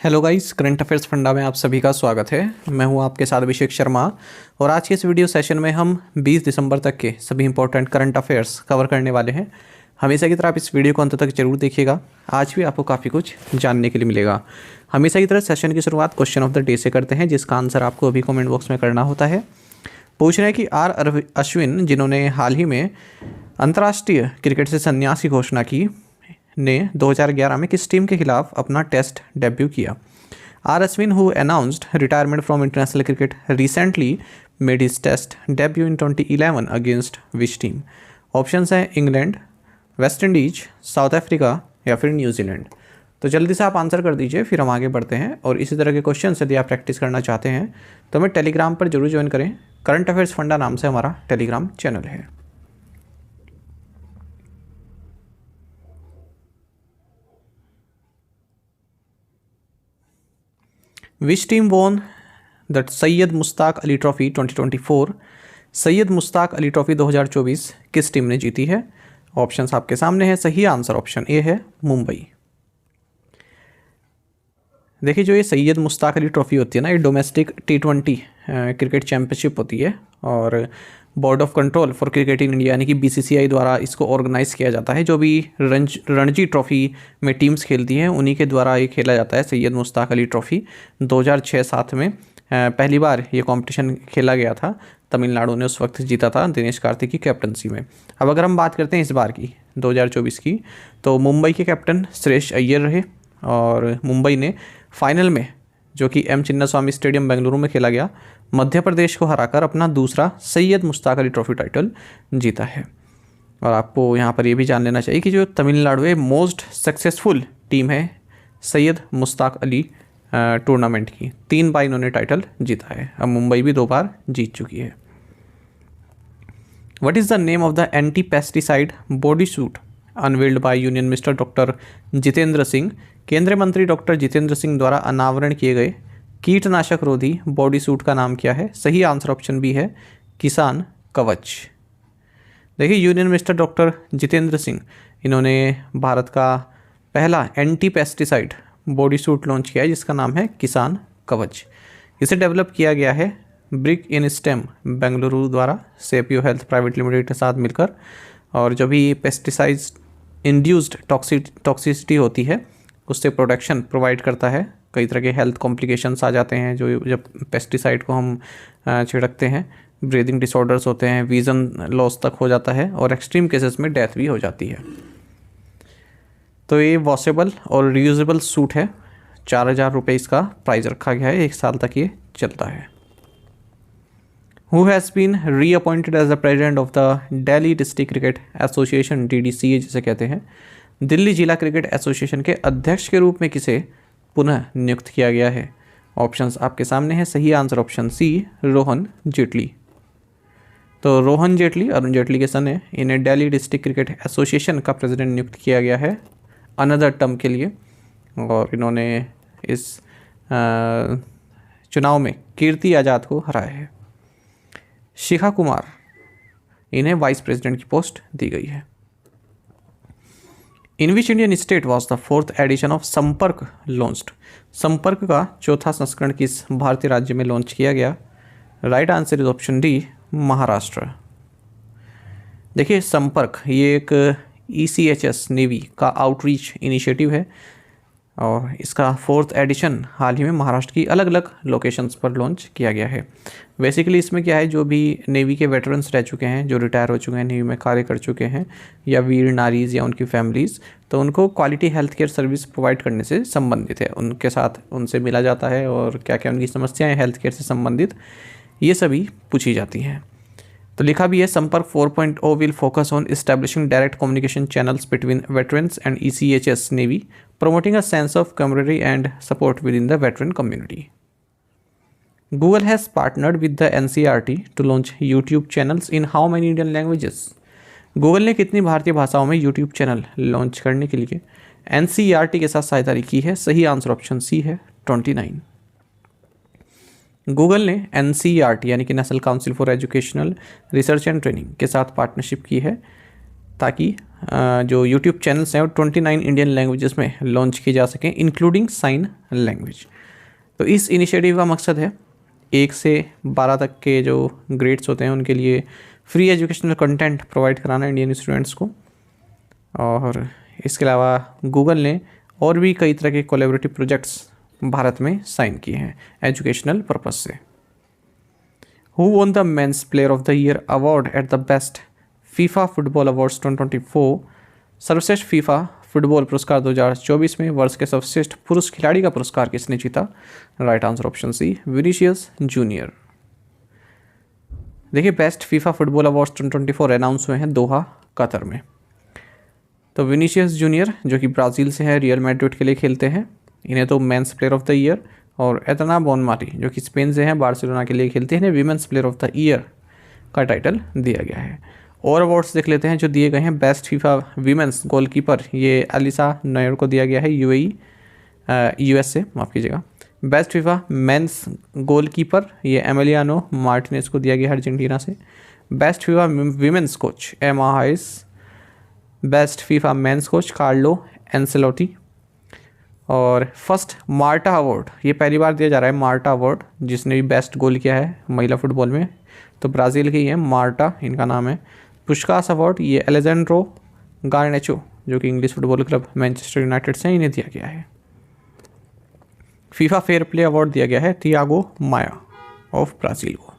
Hello guys, current affairs funda में आप सभी का स्वागत है। मैं हूं आपके साथ अभिषेक शर्मा और आज के इस वीडियो सेशन में हम 20 दिसंबर तक के सभी इंपॉर्टेंट करंट अफेयर्स कवर करने वाले हैं। हमेशा की तरह आप इस वीडियो को अंत तक जरूर देखिएगा। आज भी आपको काफ़ी कुछ जानने के लिए मिलेगा। हमेशा की तरह सेशन की शुरुआत क्वेश्चन ऑफ द डे से करते हैं, जिसका आंसर आपको अभी कॉमेंट बॉक्स में करना होता है। पूछ रहे हैं कि अश्विन, जिन्होंने हाल ही में अंतर्राष्ट्रीय क्रिकेट से संन्यास की घोषणा की, ने 2011 में किस टीम के खिलाफ अपना टेस्ट डेब्यू किया। Ashwin, who announced retirement from international cricket, recently made his test debut in 2011 against which team. Options हैं England, West Indies, South Africa या फिर न्यूजीलैंड। तो जल्दी से आप आंसर कर दीजिए, फिर हम आगे बढ़ते हैं। और इसी तरह के क्वेश्चन यदि आप प्रैक्टिस करना चाहते हैं तो हमें टेलीग्राम पर जरूर ज्वाइन करें। करंट अफेयर्स फंडा नाम से हमारा टेलीग्राम चैनल है। विच team won the Syed Mushtaq Ali trophy 2024। Syed Mushtaq Ali trophy 2024 किस टीम ने जीती है। ऑप्शंस आपके सामने है। सही आंसर ऑप्शन ए है, मुंबई। देखिए, जो ये सैयद मुश्ताक अली ट्रॉफी होती है ना, ये डोमेस्टिक T20 क्रिकेट चैंपियनशिप होती है और board of control for cricket in India यानी कि BCCI द्वारा इसको ऑर्गेनाइज किया जाता है। जो भी रणजी ट्रॉफी में टीम्स खेलती हैं उन्हीं के द्वारा ये खेला जाता है। सैयद मुश्ताक अली ट्रॉफी 2006-07 में पहली बार ये कंपटीशन खेला गया था। तमिलनाडु ने उस वक्त जीता था दिनेश कार्तिक की कैप्टनसी में। अब अगर हम बात करते हैं इस बार की 2024 की, तो मुंबई के कैप्टन श्रेयस अय्यर रहे और मुंबई ने फाइनल में, जो कि M चिन्नास्वामी स्टेडियम बेंगलुरु में खेला गया, मध्य प्रदेश को हराकर अपना दूसरा सैयद मुश्ताक अली ट्रॉफी टाइटल जीता है। और आपको यहाँ पर ये भी जान लेना चाहिए कि जो तमिलनाडु है मोस्ट सक्सेसफुल टीम है सैयद मुश्ताक अली टूर्नामेंट की। 3 बार इन्होंने टाइटल जीता है। अब मुंबई भी 2 बार जीत चुकी है। What is the name of the anti pesticide body suit unveiled by union minister doctor Jitendra Singh. केंद्रीय मंत्री डॉक्टर जितेंद्र सिंह द्वारा अनावरण किए गए कीटनाशक रोधी बॉडी सूट का नाम क्या है। सही आंसर ऑप्शन बी है, किसान कवच। देखिए, union minister doctor Jitendra Singh, इन्होंने भारत का पहला anti pesticide body suit launch किया है जिसका नाम है किसान कवच। इसे डेवलप किया गया है ब्रिक इन स्टेम बेंगलुरु द्वारा सेपियो हेल्थ प्राइवेट लिमिटेड के साथ मिलकर। और जो भी पेस्टिसाइड्स इंड्यूस्ड टॉक्सिसिटी होती है उससे प्रोटेक्शन प्रोवाइड करता है। कई तरह के हेल्थ कॉम्प्लिकेशंस आ जाते हैं जो जब पेस्टिसाइड को हम छिड़कते हैं। ब्रीदिंग डिसऑर्डर्स होते हैं, विजन लॉस तक हो जाता है और एक्सट्रीम केसेस में डेथ भी हो जाती है। तो ये वॉशेबल और रियूजेबल सूट है। 4000 रुपये इसका प्राइस रखा गया है। 1 साल तक ये चलता है। Who has been reappointed as the president of the Delhi District Cricket Association DDCA जिसे कहते हैं। दिल्ली जिला क्रिकेट एसोसिएशन के अध्यक्ष के रूप में किसे पुनः नियुक्त किया गया है। ऑप्शंस आपके सामने है। सही answer option C, Rohan Jaitley. तो रोहन जेटली अरुण जेटली के सन है। इन्हें दिल्ली डिस्ट्रिक्ट क्रिकेट एसोसिएशन का प्रेसिडेंट नियुक्त किया गया है अनदर टर्म के लिए। और इन्होंने इस चुनाव में कीर्ति आज़ाद को हराया है। शिखा कुमार, इन्हें वाइस प्रेसिडेंट की पोस्ट दी गई है। In which Indian state was the 4th edition of Sampark launched. Sampark का 4था संस्करण किस भारतीय राज्य में लॉन्च किया गया। Right answer is option D, Maharashtra. देखिए, संपर्क ये एक ECHS नेवी का आउटरीच इनिशिएटिव है और इसका 4th एडिशन हाल ही में महाराष्ट्र की अलग अलग लोकेशंस पर लॉन्च किया गया है। बेसिकली इसमें क्या है, जो भी नेवी के वेटरन्स रह चुके हैं, जो रिटायर हो चुके हैं, नेवी में कार्य कर चुके हैं, या वीर नारीज़ या उनकी फैमिलीज़, तो उनको quality health care service provide करने से संबंधित है। उनके साथ उनसे मिला जाता है और क्या क्या उनकी समस्याएँ हेल्थ केयर से संबंधित ये सभी पूछी जाती हैं। तो लिखा भी है, संपर्क 4.0 will focus on establishing direct communication channels between veterans and ECHS navy, promoting a sense of camaraderie and support within the veteran community. Google has partnered with the NCERT to launch YouTube channels in how many Indian languages? Google ने कितनी भारतीय भाषाओं में YouTube channel launch करने के लिए NCERT के साथ साझेदारी की है। सही आंसर ऑप्शन सी है, 29। गूगल ने NCERT यानी कि national council for educational research and training के साथ पार्टनरशिप की है ताकि जो यूट्यूब चैनल्स हैं वो 29 इंडियन लैंग्वेजेस में लॉन्च किए जा सकें इंक्लूडिंग साइन लैंग्वेज। तो इस इनिशिएटिव का मकसद है 1 से 12 तक के जो ग्रेड्स होते हैं उनके लिए फ्री एजुकेशनल कंटेंट प्रोवाइड कराना इंडियन स्टूडेंट्स को। और इसके अलावा गूगल ने और भी कई तरह के कोलैबोरेटिव प्रोजेक्ट्स भारत में साइन किए हैं एजुकेशनल पर्पज से। Who won the men's player of the year award at the best FIFA football awards 2024? सर्वश्रेष्ठ फीफा फुटबॉल पुरस्कार 2024 में वर्ष के सर्वश्रेष्ठ पुरुष खिलाड़ी का पुरस्कार किसने जीता? Right answer option C, Vinicius Junior. देखिए, best FIFA football awards 2024 announce हुए हैं दोहा, कतर में। तो विनीशियस जूनियर जो कि ब्राज़ील से है, रियल मैड्रिड के लिए खेलते हैं, इन्हें तो men's player of the year. और एतना बोनमारी जो कि स्पेन से हैं, बार्सिलोना के लिए खेलते हैं, इन्हें women's player of the year का टाइटल दिया गया है। और अवार्ड्स देख लेते हैं जो दिए गए हैं। बेस्ट फीफा वीमेंस गोलकीपर ये अलिसा नोयर को दिया गया है, यूएसए, माफ़ कीजिएगा। बेस्ट फीफा मेंस गोलकीपर ये एमिलियानो मार्टिनेज को दिया गया है, अर्जेंटीना से। Best FIFA women's coach Emma Hayes. Best FIFA men's coach Carlo Ancelotti. और फर्स्ट मार्टा अवार्ड ये पहली बार दिया जा रहा है, मार्टा अवार्ड, जिसने भी बेस्ट गोल किया है महिला फुटबॉल में, तो ब्राज़ील के ही है, मार्टा इनका नाम है। पुस्कास अवार्ड ये एलेजेंड्रो गार्नेचो जो कि English football club Manchester United से इन्हें दिया गया है। फीफा फेयर प्ले अवार्ड दिया गया है थियागो माया ऑफ ब्राज़ील को।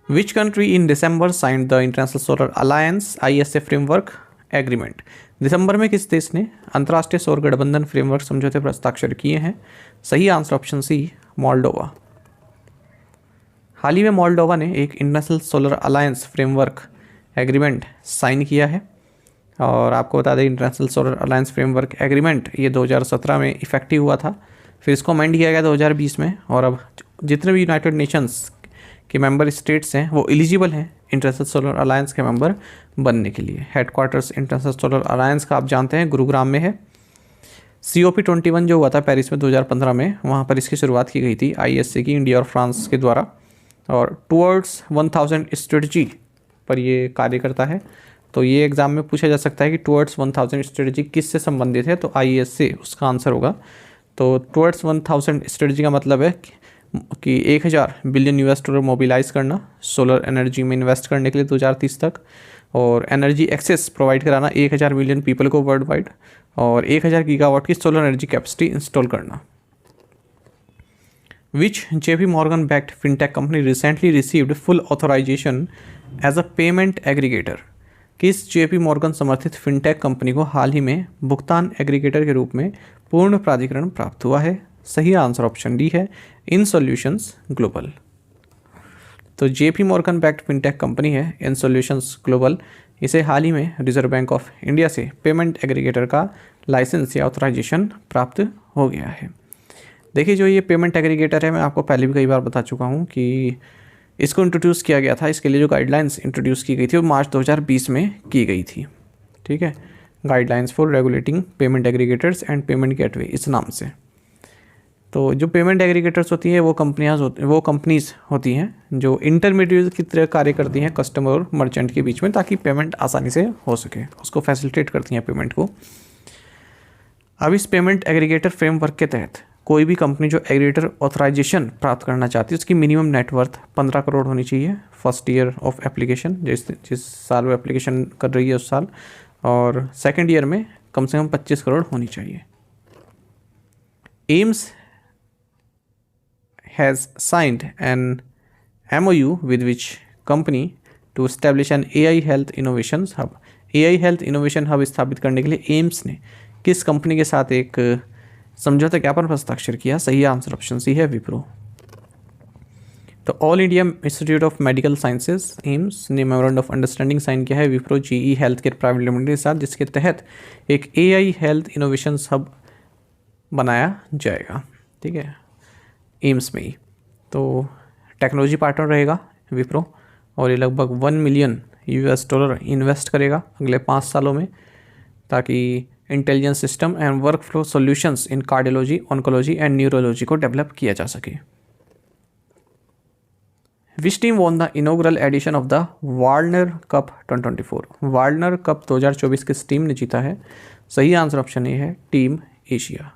Which country in December signed the international solar alliance ISA framework agreement? दिसंबर में किस देश ने अंतर्राष्ट्रीय सौर गठबंधन फ्रेमवर्क समझौते पर हस्ताक्षर किए हैं? सही आंसर ऑप्शन सी, मोल्डोवा। हाल ही में मोल्डोवा ने एक International solar Alliance framework agreement sign किया है। और आपको बता दें, International solar Alliance framework agreement ये 2017 में इफेक्टिव हुआ था, फिर इसको अमेंड किया गया 2020 में। और अब जितने भी यूनाइटेड नेशंस के मेंबर स्टेट्स हैं वो एलिजिबल हैं इंटरनेशनल सोलर अलायंस के मेंबर बनने के लिए। हेडक्वार्टर्स इंटरनेशनल सोलर अलायंस का आप जानते हैं गुरुग्राम में है। COP21 जो हुआ था पेरिस में 2015 में, वहाँ पर इसकी शुरुआत की गई थी ISA की, इंडिया और फ्रांस के द्वारा। और टुवर्ड्स 1000 स्ट्रेटजी पर ये कार्य करता है। तो ये एग्जाम में पूछा जा सकता है कि टुवर्ड्स 1000 स्ट्रेटजी किससे संबंधित है, तो ISA उसका आंसर होगा। तो टुवर्ड्स 1000 स्ट्रेटजी का मतलब है कि 1000 बिलियन US डॉलर मोबिलाइज करना सोलर एनर्जी में इन्वेस्ट करने के लिए 2030 तक, और एनर्जी एक्सेस प्रोवाइड कराना 1000 मिलियन पीपल को वर्ल्ड वाइड, और 1000 गीगावाट की सोलर एनर्जी कैपेसिटी इंस्टॉल करना। Which JP Morgan backed fintech company recently received full authorization as a payment aggregator? किस JP Morgan समर्थित फिनटेक कंपनी को हाल ही में भुगतान एग्रीगेटर के रूप में पूर्ण प्राधिकरण प्राप्त हुआ है? सही आंसर ऑप्शन डी है, इन सॉल्यूशंस ग्लोबल। तो JP Morgan backed fintech company है इन सॉल्यूशंस ग्लोबल, इसे हाल ही में रिजर्व बैंक ऑफ इंडिया से पेमेंट एग्रीगेटर का लाइसेंस या ऑथराइजेशन प्राप्त हो गया है। देखिए, जो ये पेमेंट एग्रीगेटर है, मैं आपको पहले भी कई बार बता चुका हूँ कि इसको इंट्रोड्यूस किया गया था। इसके लिए जो गाइडलाइंस इंट्रोड्यूस की गई थी वो मार्च 2020 में की गई थी। ठीक है, guidelines for regulating payment aggregators and payment gateway, इस नाम से। तो जो पेमेंट एग्रीगेटर्स होती हैं वो कंपनीज होती हैं जो इंटरमीडिएट की तरह कार्य करती हैं कस्टमर और मर्चेंट के बीच में, ताकि पेमेंट आसानी से हो सके, उसको फैसिलिटेट करती हैं पेमेंट को। अब इस पेमेंट एग्रीगेटर फ्रेमवर्क के तहत कोई भी कंपनी जो एग्रीगेटर ऑथराइजेशन प्राप्त करना चाहती है उसकी मिनिमम नेटवर्थ 15 करोड़ होनी चाहिए फर्स्ट ईयर ऑफ एप्लीकेशन, जिस साल वो एप्लीकेशन कर रही है उस साल, और सेकेंड ईयर में कम से कम 25 करोड़ होनी चाहिए। AIIMS has signed an MOU with which company to establish an AI Health Innovations Hub? AI Health Innovation Hub स्थापित करने के लिए एम्स ने किस कंपनी के साथ एक समझौता ज्ञापन पर हस्ताक्षर किया? सही आंसर ऑप्शन सी है, विप्रो। तो all India institute of medical sciences AIIMS ने मेमोरेंडम ऑफ अंडरस्टैंडिंग साइन किया है Wipro GE health care private limited के साथ, जिसके तहत एक AI हेल्थ इनोवेशंस हब बनाया जाएगा। ठीक है, एम्स में ही। तो टेक्नोलॉजी पार्टनर रहेगा विप्रो, और ये लगभग 1 मिलियन US डॉलर इन्वेस्ट करेगा अगले 5 सालों में, ताकि intelligence system and workflow solutions in cardiology, oncology and neurology को डेवलप किया जा सके। Which team won the inaugural edition of the Warner Cup 2024? Warner Cup 2024 किस टीम ने जीता है? सही आंसर ऑप्शन ए है टीम एशिया।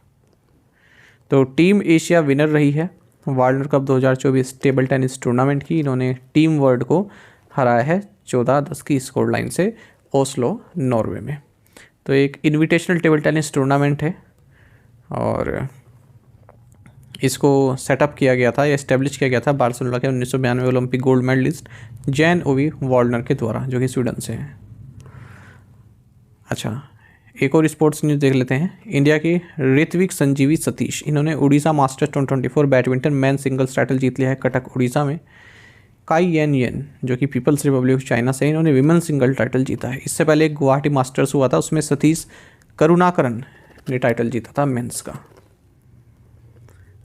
तो टीम एशिया विनर रही है Warner Cup 2024 table tennis tournament की। इन्होंने टीम वर्ल्ड को हराया है 14-10 की स्कोर लाइन से ओस्लो नॉर्वे में। तो एक इनविटेशनल टेबल टेनिस टूर्नामेंट है और इसको सेटअप किया गया था या इस्टेब्लिश किया गया था बार्सिलोना के 1992 ओलंपिक गोल्ड मेडलिस्ट जैन ओवी वॉल्डनर के द्वारा, जो कि स्वीडन से हैं। अच्छा, एक और स्पोर्ट्स न्यूज़ देख लेते हैं। इंडिया के ऋत्विक संजीवी सतीश, इन्होंने Orissa masters 2024 badminton man singles title जीत लिया है कटक उड़ीसा में। काई येन येन, जो कि पीपल्स रिपब्लिक ऑफ चाइना से, इन्होंने विमेन सिंगल टाइटल जीता है। इससे पहले एक गुवाहाटी मास्टर्स हुआ था, उसमें सतीश करुणाकरन ने टाइटल जीता था मेंस का।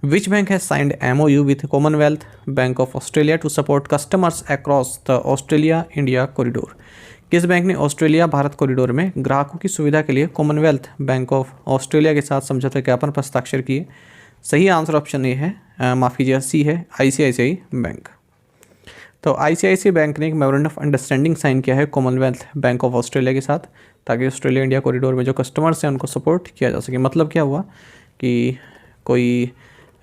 Which bank has signed MOU with Commonwealth bank of Australia to support customers across the Australia India corridor? किस बैंक ने ऑस्ट्रेलिया भारत कॉरिडोर में ग्राहकों की सुविधा के लिए कॉमनवेल्थ बैंक ऑफ ऑस्ट्रेलिया के साथ समझौता ज्ञापन पर हस्ताक्षर किए? सही आंसर ऑप्शन ए है, माफ़ कीजिए सी है, ICICI बैंक। तो ICICI बैंक ने एक मेमोरेंडम ऑफ अंडरस्टैंडिंग साइन किया है कॉमनवेल्थ बैंक ऑफ ऑस्ट्रेलिया के साथ, ताकि ऑस्ट्रेलिया इंडिया कॉरिडोर में जो कस्टमर्स हैं उनको सपोर्ट किया जा सके। मतलब क्या हुआ कि कोई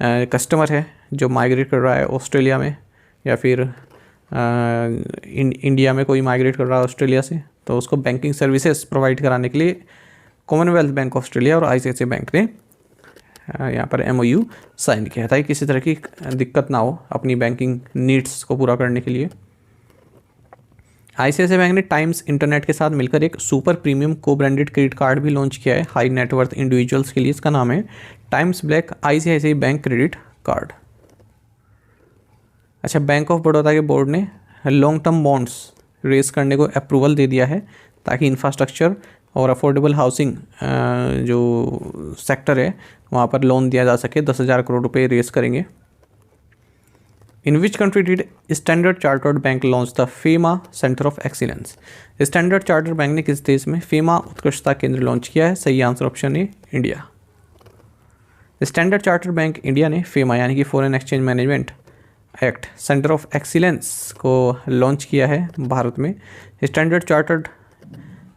कस्टमर है जो माइग्रेट कर रहा है ऑस्ट्रेलिया में, या फिर इंडिया में कोई माइग्रेट कर रहा है ऑस्ट्रेलिया से, तो उसको बैंकिंग सर्विसेज प्रोवाइड कराने के लिए कॉमनवेल्थ बैंक ऑफ ऑस्ट्रेलिया और ICICI बैंक ने यहाँ पर MOU साइन किया था, किसी तरह की दिक्कत ना हो अपनी बैंकिंग नीड्स को पूरा करने के लिए। ICICI बैंक ने टाइम्स इंटरनेट के साथ मिलकर एक सुपर प्रीमियम को ब्रांडेड क्रेडिट कार्ड भी लॉन्च किया है हाई नेटवर्थ इंडिविजुअल्स के लिए। इसका नाम है times black ICICI bank credit card. अच्छा, बैंक ऑफ बड़ौदा के बोर्ड ने लॉन्ग टर्म बॉन्ड्स रेज करने को अप्रूवल दे दिया है, ताकि इंफ्रास्ट्रक्चर और अफोर्डेबल हाउसिंग जो सेक्टर है वहाँ पर लोन दिया जा सके। 10,000 करोड़ रुपए रेज करेंगे। In which country did Standard Chartered bank launch the FEMA centre of excellence? Standard Chartered bank ने किस देश में फेमा उत्कृष्टता केंद्र लॉन्च किया है? सही answer option A India. Standard Chartered bank India ने फेमा यानी कि foreign exchange management act centre of excellence को लॉन्च किया है भारत में। स्टैंडर्ड चार्टर्ड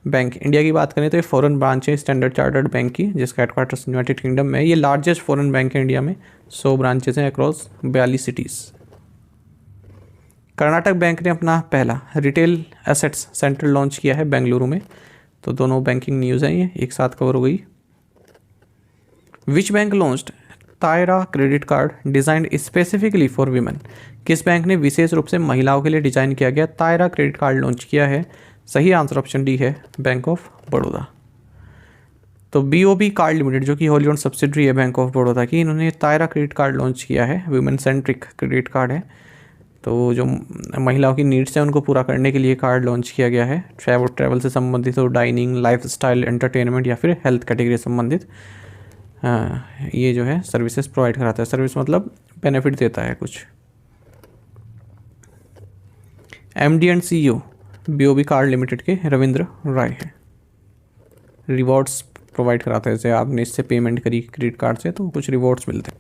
बैंक इंडिया की बात करें तो ये फॉरेन ब्रांच है स्टैंडर्ड चार्टर्ड बैंक की, जिसका हेडक्वार्टर्स यूनाइटेड किंगडम में है। ये लार्जेस्ट फॉरेन बैंक है इंडिया में, 100 ब्रांचेस हैं अक्रॉस 42 सिटीज़। कर्नाटक बैंक ने अपना पहला रिटेल एसेट्स सेंटर लॉन्च किया है बेंगलुरु में। तो दोनों बैंकिंग न्यूज़ हैं, ये एक साथ कवर हो गई। Which bank launched तायरा credit card designed specifically for women? किस बैंक ने विशेष रूप से महिलाओं के लिए डिजाइन किया गया तायरा क्रेडिट कार्ड लॉन्च किया है? सही आंसर ऑप्शन डी है, बैंक ऑफ बड़ौदा। तो BOB कार्ड लिमिटेड, जो कि होली ओन्ड सब्सिडरी है बैंक ऑफ बड़ौदा की, इन्होंने तायरा क्रेडिट कार्ड लॉन्च किया है। वुमेन सेंट्रिक क्रेडिट कार्ड है, तो जो महिलाओं की नीड्स हैं उनको पूरा करने के लिए कार्ड लॉन्च किया गया है। ट्रैवल से संबंधित हो, डाइनिंग, लाइफस्टाइल, एंटरटेनमेंट या फिर हेल्थ कैटेगरी से संबंधित ये जो है सर्विसेज प्रोवाइड कराता है। सर्विस मतलब बेनिफिट देता है कुछ। MD and CEO BOB card limited के रविंद्र राय है। रिवॉर्ड्स प्रोवाइड कराते हैं, जैसे आपने इससे पेमेंट करी क्रेडिट कार्ड से तो कुछ रिवॉर्ड्स मिलते हैं।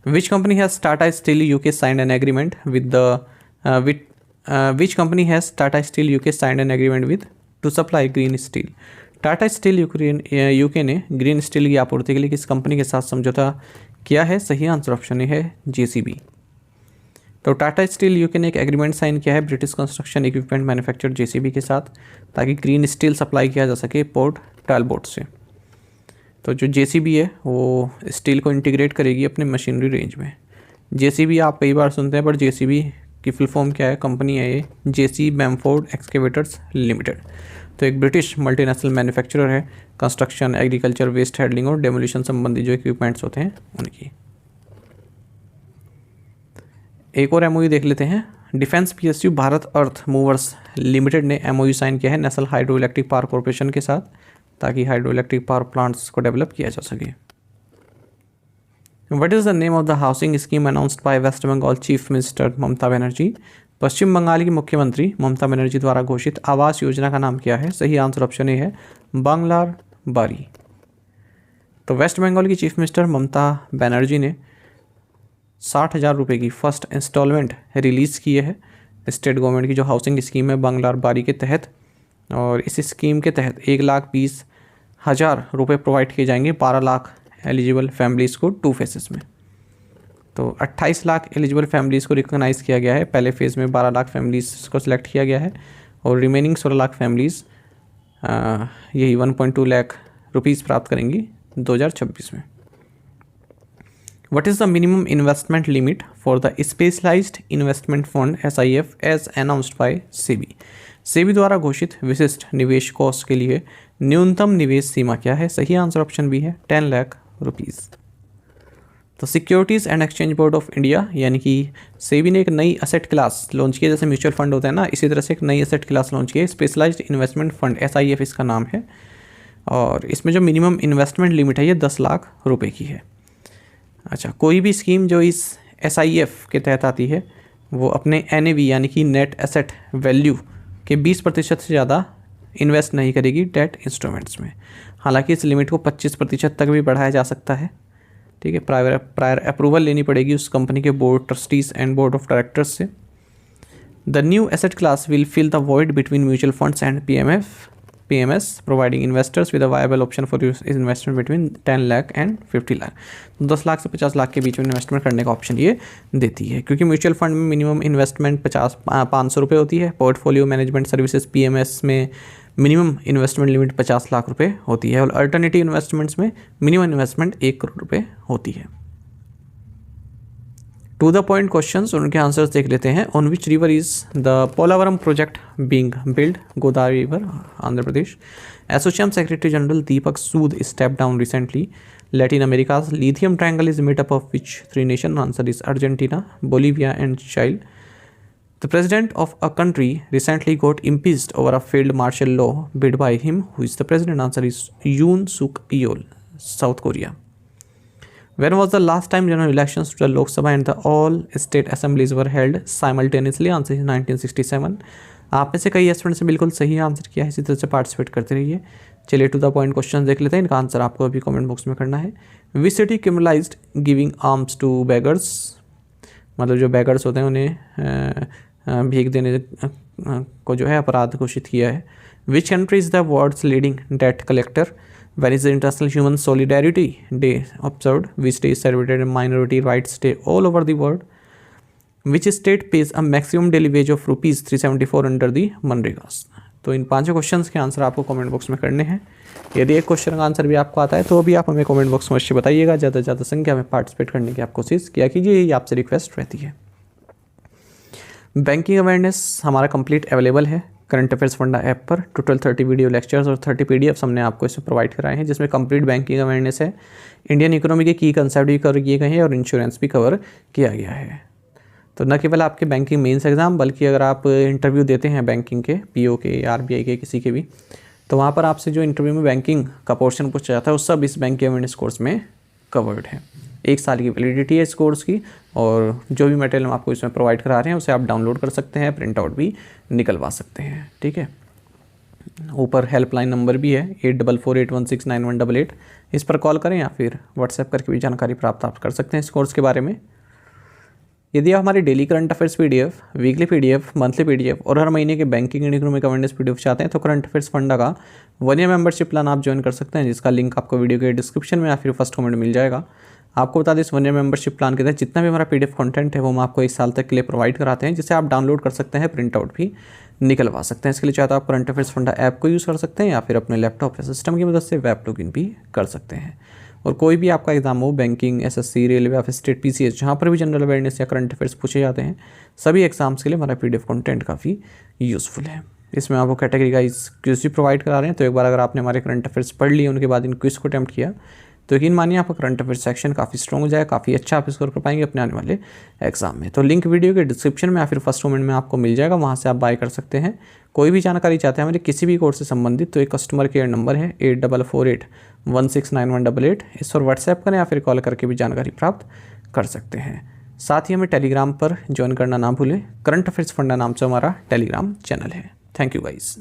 Which company has Tata steel UK signed an agreement with which company has Tata steel UK signed an agreement with two supply green steel? Tata steel UK ने ग्रीन स्टील की आपूर्ति के लिए किस कंपनी के साथ समझौता किया है? सही आंसर ऑप्शन है JCB। तो टाटा स्टील UK ने एक एग्रीमेंट साइन किया है British construction equipment manufacturer JCB के साथ, ताकि ग्रीन स्टील सप्लाई किया जा सके पोर्ट टैलबोट से। तो जो JCB है वो स्टील को इंटीग्रेट करेगी अपने मशीनरी रेंज में। JCB आप कई बार सुनते हैं, पर JCB की फुल फॉर्म क्या है, कंपनी है ये JC बैमफोर्ड एक्सकेवेटर्स लिमिटेड। तो एक ब्रिटिश मल्टीनेशनल मैन्युफैक्चरर है कंस्ट्रक्शन, एग्रीकल्चर, वेस्ट हैंडलिंग और डेमोलिशन संबंधी जो इक्विपमेंट्स होते हैं उनकी। एक और MOU देख लेते हैं। Defence PSU Bharat earth movers limited ने MOU साइन किया है national hydro electric power corporation के साथ, ताकि हाइड्रो इलेक्ट्रिक पावर प्लांट्स को डेवलप किया जा सके। What is the name of the housing scheme announced by West Bengal chief minister Mamata Banerjee? Paschim Bengal की मुख्यमंत्री ममता बनर्जी द्वारा घोषित आवास योजना का नाम क्या है? सही आंसर ऑप्शन ए है, बांग्लार बारी। तो वेस्ट बंगाल की चीफ मिनिस्टर ममता बनर्जी ने 60,000 रुपये की फर्स्ट इंस्टॉलमेंट रिलीज़ की है स्टेट गवर्नमेंट की जो हाउसिंग स्कीम है बांग्लार बारी के तहत। और इस स्कीम के तहत 1,20,000 रुपये प्रोवाइड किए जाएंगे 12 लाख एलिजिबल फैमिलीज़ को 2 फेसेस में। तो 28 लाख एलिजिबल फैमिलीज़ को रिकॉग्नाइज़ किया गया है। पहले फेज़ में 12 लाख फैमिलीज़ को सिलेक्ट किया गया है और रिमेनिंग 16 लाख फैमिलीज़ यही 1.2 लाख रुपीज़ प्राप्त करेंगी 2026 में। What is the minimum investment limit for the Specialized Investment Fund SIF as announced by SEBI? SEBI द्वारा घोषित विशिष्ट निवेश कोष के लिए न्यूनतम निवेश सीमा क्या है? सही आंसर ऑप्शन बी है 10 लाख रुपीज़। तो securities and exchange board of India यानी कि सेबी ने एक नई एसेट क्लास लॉन्च की, जैसे म्यूचुअल फंड होता है ना, इसी तरह से एक नई एसेट क्लास लॉन्च की है। स्पेशलाइज्ड इन्वेस्टमेंट फंड SIF इसका नाम है और इसमें जो मिनिमम इन्वेस्टमेंट लिमिट है ये 10 लाख रुपये की है। अच्छा, कोई भी स्कीम जो इस SIF के तहत आती है वो अपने NAV यानी कि नेट एसेट वैल्यू के 20% से ज़्यादा इन्वेस्ट नहीं करेगी डेट इंस्ट्रूमेंट्स में। हालांकि इस लिमिट को 25% तक भी बढ़ाया जा सकता है। ठीक है, प्रायर अप्रूवल लेनी पड़ेगी उस कंपनी के board trustees and board of directors से। The new asset class will fill the void between mutual funds and PMS, providing investors with a viable option for investment between 10 lakh and 50 lakh. 10 lakh से 50 लाख के बीच में investment करने का option ये देती है, क्योंकि म्यूचुअल फंड में मिनिमम इन्वेस्टमेंट 500 रुपये होती है। पोर्टफोलियो मैनेजमेंट सर्विसेज PMS में मिनिमम इन्वेस्टमेंट लिमिट 50 लाख रुपये होती है और अल्टरनेटिव इन्वेस्टमेंट्स में मिनिमम इन्वेस्टमेंट 1 करोड़ रुपये होती है। टू द पॉइंट क्वेश्चंस, उनके आंसर्स देख लेते हैं। On which river is the Polavaram project being build? Godavari river, Andhra Pradesh. ASSOCHAM secretary general Deepak Sood step down recently. Latin America's lithium triangle is made up of which 3 nation? Answer is Argentina, Bolivia and Chile. The president of a country recently got impeached over a failed martial law bid by him. Who is the president? Answer is Yoon Suk Yeol, South Korea. When was the last time general elections to the Lok Sabha and the all state assemblies were held simultaneously? Answer is 1967। आप में से कई students ने बिल्कुल सही answer किया है, इसी तरह से पार्टिसिपेट करते रहिए। चलिए टू द पॉइंट क्वेश्चन देख लेते हैं, इनका आंसर आपको अभी कमेंट बॉक्स में करना है। Which city criminalised giving alms to beggars? मतलब जो बेगर्स होते हैं उन्हें भीख देने को जो है अपराध घोषित किया है। Which country is the world's leading debt collector? When is the International Human Solidarity Day observed? Which day is celebrated in Minority Rights Day all over the world? Which state pays a maximum daily wage of rupees 374 under the MNREGA? तो इन 5 questions के answer आपको comment box में करने हैं। यदि एक question का answer भी आपको आता है तो अभी आप हमें कमेंट बॉक्स में अवश्य बताइएगा। ज़्यादा से ज़्यादा संख्या में पार्टिसिपेट करने की आप कोशिश किया कीजिए, यही आपसे रिक्वेस्ट रहती है। बैंकिंग अवेयरनेस हमारा कंप्लीट अवेलेबल है करंट अफेयर्स फंडा ऐप पर। टोटल 30 वीडियो लेक्चर्स और 30 PDFs हमने आपको इसमें प्रोवाइड कराए हैं, जिसमें कंप्लीट बैंकिंग अवेयरनेस है, इंडियन इकोनॉमी के की कंसेप्ट भी कवर किए गए हैं और इंश्योरेंस भी कवर किया गया है। तो न केवल आपके बैंकिंग मेंस एग्जाम, बल्कि अगर आप इंटरव्यू देते हैं बैंकिंग के, PO के, RBI के, किसी के भी, तो वहाँ पर आपसे जो इंटरव्यू में बैंकिंग का पोर्शन पूछा जाता है वो सब इस बैंकिंग अवेयरनेस कोर्स में कवर्ड है। 1 साल की वैलिडिटी है इस कोर्स की और जो भी मटेरियल हम आपको इसमें प्रोवाइड करा रहे हैं उसे आप डाउनलोड कर सकते हैं, प्रिंट आउट भी निकलवा सकते हैं। ठीक है, ऊपर हेल्पलाइन नंबर भी है 8448169188, इस पर कॉल करें या फिर व्हाट्सएप करके भी जानकारी प्राप्त आप कर सकते हैं इस कोर्स के बारे में। यदि आप हमारी daily current affairs PDF, weekly PDF, monthly PDF और हर महीने के banking and economic awareness PDF चाहते हैं तो करंट अफेयर्स फंडा का 1 ईयर मेंबरशिप प्लान आप ज्वाइन कर सकते हैं, जिसका लिंक आपको वीडियो के डिस्क्रिप्शन में या फिर फर्स्ट कमेंट मिल जाएगा। आपको बता दें इस 1 ईयर मेंबरशिप प्लान के तहत जितना भी हमारा PDF कंटेंट है वो हम आपको 1 साल तक के लिए प्रोवाइड कराते हैं, जिसे आप डाउनलोड कर सकते हैं, प्रिंट आउट भी निकलवा सकते हैं। इसके लिए चाहे तो आप करंट अफेयर्स फंडा ऐप को यूज़ कर सकते हैं या फिर अपने लैपटॉप या सिस्टम की मदद से वेब लॉगिन भी कर सकते हैं। और कोई भी आपका एग्जाम हो, बैंकिंग, SSC, रेलवे या फिर स्टेट PCS, जहाँ पर भी जनरल अवेयरनेस या करंट अफेयर्स पूछे जाते हैं, सभी एग्जाम्स के लिए हमारा PDF कंटेंट काफ़ी यूज़फुल है। इसमें आपको कैटेगरी वाइज क्विज भी प्रोवाइड करा रहे हैं, तो एक बार अगर आपने हमारे करंट अफेयर्स पढ़ लिए, उनके बाद इन क्विज को अटैम्प्ट किया, तो यकीन मानिए आपका करंट अफेयर सेक्शन काफ़ी स्ट्रॉन्ग हो जाएगा, काफ़ी अच्छा आप स्कोर कर पाएंगे अपने आने वाले एग्जाम में। तो लिंक वीडियो के डिस्क्रिप्शन में या फिर फर्स्ट कमेंट में आपको मिल जाएगा, वहाँ से आप बाय कर सकते हैं। कोई भी जानकारी चाहते हैं हमारे किसी भी कोर्स से संबंधित, तो एक कस्टमर केयर नंबर है 8448169188, इस पर व्हाट्सएप करें या फिर कॉल करके भी जानकारी प्राप्त कर सकते हैं। साथ ही हमें टेलीग्राम पर ज्वाइन करना ना भूलें, करंट अफेयर्स फंडा नाम से हमारा टेलीग्राम चैनल है। Thank you guys.